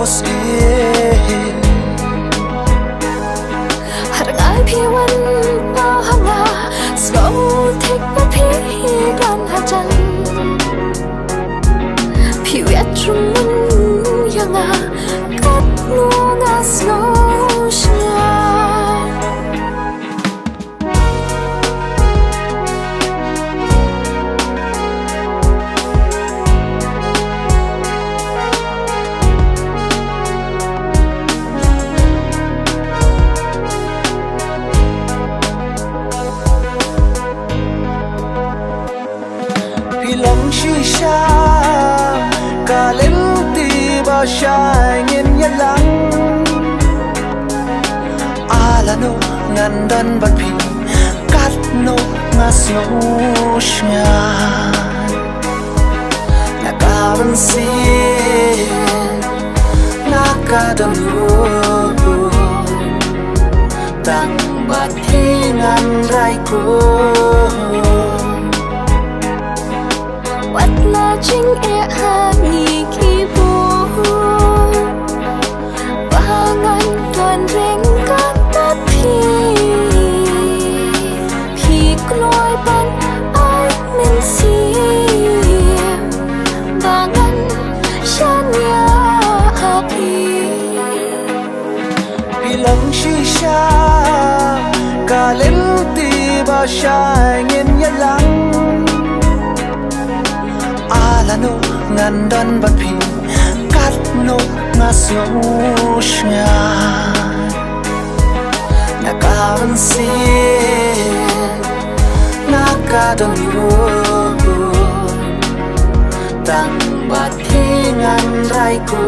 si harang ai pi wan pa hanga slow take pa pi gan ha chan pi wet rum yanga kat lu nga slow shia lòng shisha cả lên ti ba shai nghiền nhật lăng ala no ngan dan bat phi kat no nga snow shia na ka ban si na ka dam lu tang bat thi ngan rai ko wat la ching e ha ni ki bu bangan tuan reng ka ta phi kloi ban ai men si bangan shania ha phi lòng shisha cả lên ti ba shai nghiền nhật lăng ala no ngan dan bat phi kat no nga slow shia na ka ban si na ka dam lu tang bat thi ngan rai ko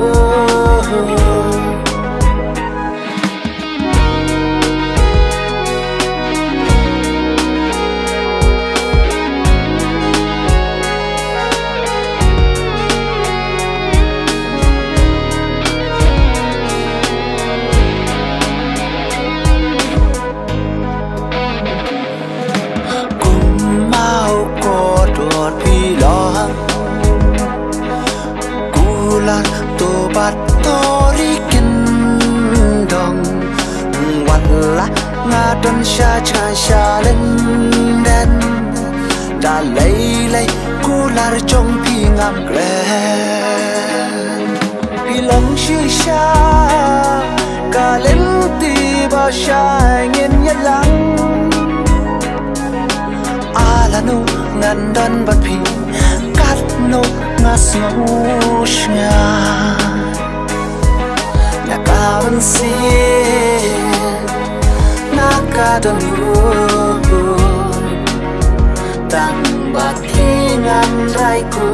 to bat tori kin dong walla nga don sha cha sha len den da lei lei ku lar chong pi ngam gren pi long shi sha ka len ti ba sha ngin yat lang ala no ngan dan bat pi kat no nga snow shia na ka ban si na ka dam lu tang bat thi ngan rai ko